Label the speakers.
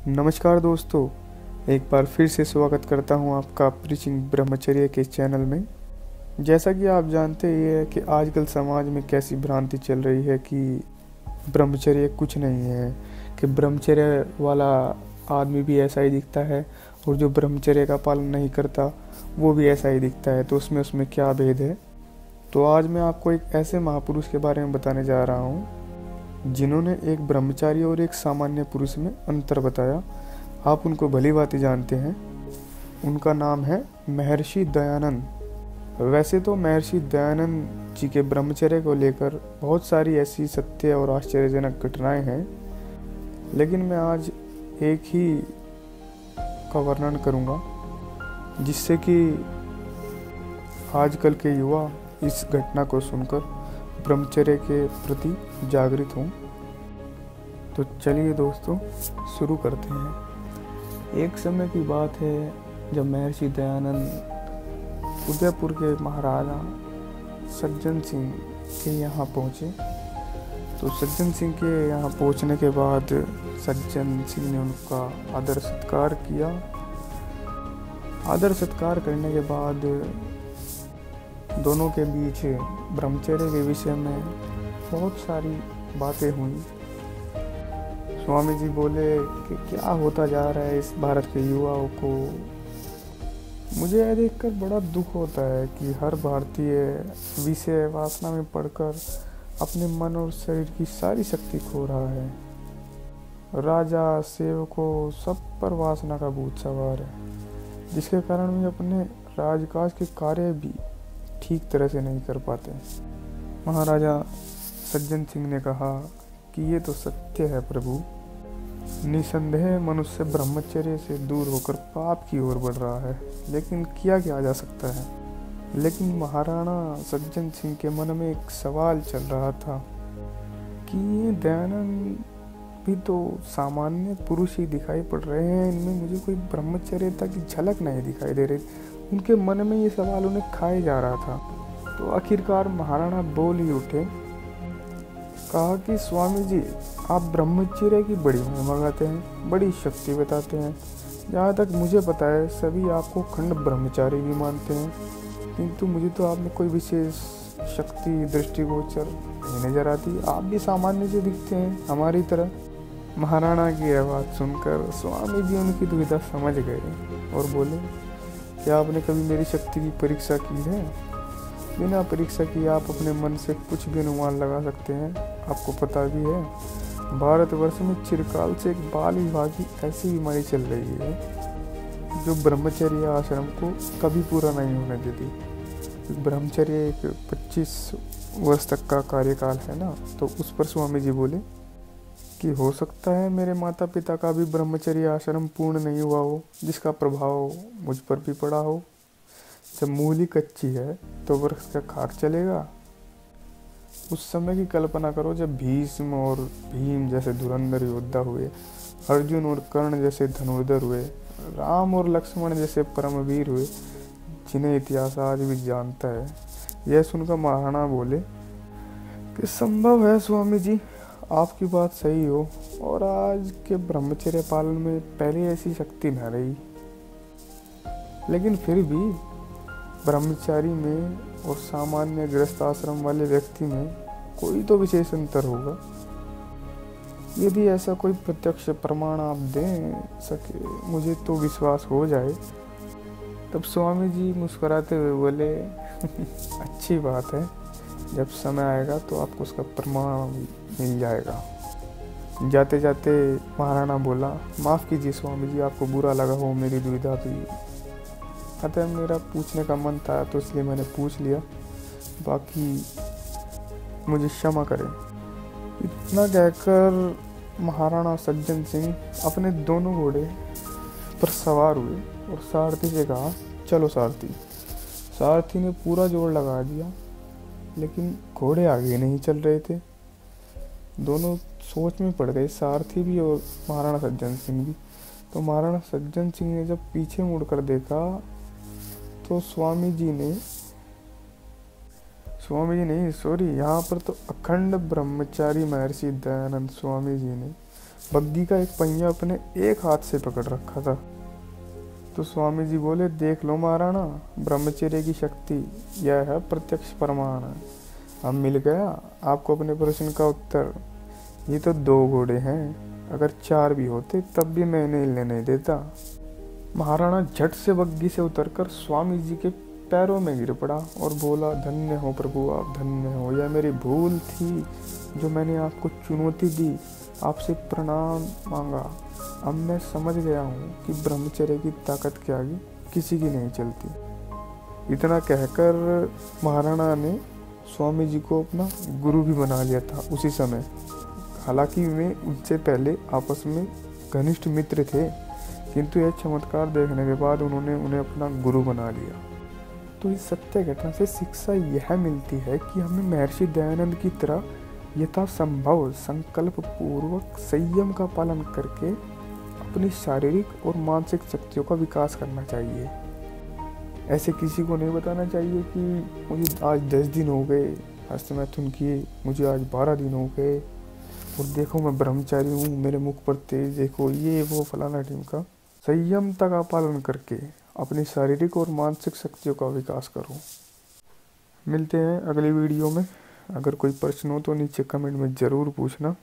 Speaker 1: नमस्कार दोस्तों, एक बार फिर से स्वागत करता हूं आपका प्रीचिंग ब्रह्मचर्य के चैनल में। जैसा कि आप जानते ही है कि आजकल समाज में कैसी भ्रांति चल रही है कि ब्रह्मचर्य कुछ नहीं है, कि ब्रह्मचर्य वाला आदमी भी ऐसा ही दिखता है और जो ब्रह्मचर्य का पालन नहीं करता वो भी ऐसा ही दिखता है, तो उसमें क्या भेद है। तो आज मैं आपको एक ऐसे महापुरुष के बारे में बताने जा रहा हूँ जिन्होंने एक ब्रह्मचारी और एक सामान्य पुरुष में अंतर बताया। आप उनको भली भांति जानते हैं। उनका नाम है महर्षि दयानंद। वैसे तो महर्षि दयानंद जी के ब्रह्मचर्य को लेकर बहुत सारी ऐसी सत्य और आश्चर्यजनक घटनाएं हैं, लेकिन मैं आज एक ही का वर्णन करूंगा जिससे कि आजकल के युवा इस घटना को सुनकर ब्रह्मचर्य के प्रति जागृत हों। तो चलिए दोस्तों, शुरू करते हैं। एक समय की बात है जब महर्षि दयानंद उदयपुर के महाराजा सज्जन सिंह के यहाँ पहुँचे। तो सज्जन सिंह के यहाँ पहुँचने के बाद सज्जन सिंह ने उनका आदर सत्कार किया। आदर सत्कार करने के बाद दोनों के बीच ब्रह्मचर्य के विषय में बहुत सारी बातें हुई। स्वामी जी बोले कि क्या होता जा रहा है इस भारत के युवाओं को। मुझे यह देखकर बड़ा दुख होता है कि हर भारतीय विषय वासना में पड़कर अपने मन और शरीर की सारी शक्ति खो रहा है। राजा सेवकों सब पर वासना का भूत सवार है, जिसके कारण वे अपने राजकाज के कार्य भी ठीक तरह से नहीं कर पाते। महाराजा सज्जन सिंह ने कहा कि ये तो सत्य है प्रभु, निसंदेह मनुष्य ब्रह्मचर्य से दूर होकर पाप की ओर बढ़ रहा है, लेकिन किया जा सकता है। लेकिन महाराणा सज्जन सिंह के मन में एक सवाल चल रहा था कि ये दयानंद भी तो सामान्य पुरुष ही दिखाई पड़ रहे हैं, इनमें मुझे कोई ब्रह्मचर्यता की झलक नहीं दिखाई दे रही। उनके मन में ये सवाल उन्हें खाए जा रहा था। तो आखिरकार महाराणा बोल ही उठे, कहा कि स्वामी जी, आप ब्रह्मचर्य की बड़ी महिमा गाते हैं, बड़ी शक्ति बताते हैं। जहाँ तक मुझे पता है सभी आपको खंड ब्रह्मचारी भी मानते हैं, किंतु मुझे तो आप में कोई विशेष शक्ति दृष्टिगोचर नहीं नजर आती। आप भी सामान्य से दिखते हैं हमारी तरह। महाराणा की यह बात सुनकर स्वामी जी उनकी दुविधा समझ गए और बोले, क्या आपने कभी मेरी शक्ति की परीक्षा की है? बिना परीक्षा की आप अपने मन से कुछ भी अनुमान लगा सकते हैं। आपको पता भी है भारतवर्ष में चिरकाल से एक बाल विवाह की ऐसी बीमारी चल रही है जो ब्रह्मचर्य आश्रम को कभी पूरा नहीं होने देती। ब्रह्मचर्य एक 25 वर्ष तक का कार्यकाल है ना। तो उस पर स्वामी जी बोले कि हो सकता है मेरे माता पिता का भी ब्रह्मचर्य आश्रम पूर्ण नहीं हुआ हो, जिसका प्रभाव मुझ पर भी पड़ा हो। जब मूली कच्ची है तो वृक्ष का खाक चलेगा। उस समय की कल्पना करो जब भीष्म और भीम जैसे धुरंधर योद्धा हुए, अर्जुन और कर्ण जैसे धनुर्धर हुए, राम और लक्ष्मण जैसे परमवीर हुए, जिन्हें इतिहास आज भी जानता है। यह सुनकर महाराणा बोले कि संभव है स्वामी जी, आपकी बात सही हो, और आज के ब्रह्मचर्य पालन में पहले ऐसी शक्ति न रही, लेकिन फिर भी ब्रह्मचारी में और सामान्य गृहस्थ आश्रम वाले व्यक्ति में कोई तो विशेष अंतर होगा। यदि ऐसा कोई प्रत्यक्ष प्रमाण आप दे सके मुझे तो विश्वास हो जाए। तब स्वामी जी मुस्कुराते हुए बोले अच्छी बात है, जब समय आएगा तो आपको उसका प्रमाण मिल जाएगा। जाते जाते महाराणा बोला, माफ़ कीजिए स्वामी जी, आपको बुरा लगा हो मेरी दुविधा भी, अतः मेरा पूछने का मन था तो इसलिए मैंने पूछ लिया, बाकी मुझे क्षमा करें। इतना कहकर महाराणा सज्जन सिंह अपने दोनों घोड़े पर सवार हुए और सारथी से कहा, चलो सारथी। सारथी ने पूरा जोर लगा दिया, लेकिन घोड़े आगे नहीं चल रहे थे। दोनों सोच में पड़ गए, सारथी भी और महाराणा सज्जन सिंह भी। तो महाराणा सज्जन सिंह ने जब पीछे मुड़कर देखा तो स्वामी जी नहीं, यहाँ पर तो अखंड ब्रह्मचारी महर्षि दयानंद स्वामी जी ने बग्घी का एक पहिया अपने एक हाथ से पकड़ रखा था। तो स्वामी जी बोले, देख लो महाराणा, ब्रह्मचर्य की शक्ति यह है प्रत्यक्ष प्रमाण। अब मिल गया आपको अपने प्रश्न का उत्तर। ये तो 2 घोड़े हैं, अगर 4 भी होते तब भी मैं इन्हें हिलने नहीं देता। महाराणा झट से बग्घी से उतरकर स्वामी जी के पैरों में गिर पड़ा और बोला, धन्य हो प्रभु, आप धन्य हो। यह मेरी भूल थी जो मैंने आपको चुनौती दी, आपसे प्रणाम मांगा। अब मैं समझ गया हूँ कि ब्रह्मचर्य की ताकत के आगे किसी की नहीं चलती। इतना कहकर महाराणा ने स्वामी जी को अपना गुरु भी बना लिया था उसी समय। हालांकि वे उनसे पहले आपस में घनिष्ठ मित्र थे, किंतु यह चमत्कार देखने के बाद उन्होंने उन्हें अपना गुरु बना लिया। तो इस सत्य घटना से शिक्षा यह मिलती है कि हमें महर्षि दयानंद की तरह यथासंभव संकल्प पूर्वक संयम का पालन करके अपनी शारीरिक और मानसिक शक्तियों का विकास करना चाहिए। ऐसे किसी को नहीं बताना चाहिए कि मुझे आज 10 दिन हो गए हस्तमैथुन किए, मुझे आज 12 दिन हो गए और देखो मैं ब्रह्मचारी हूँ, मेरे मुख पर तेज देखो, ये वो फलाना टीम का। संयमता का पालन करके अपनी शारीरिक और मानसिक शक्तियों का विकास करो। मिलते हैं अगली वीडियो में। अगर कोई प्रश्न हो तो नीचे कमेंट में ज़रूर पूछना।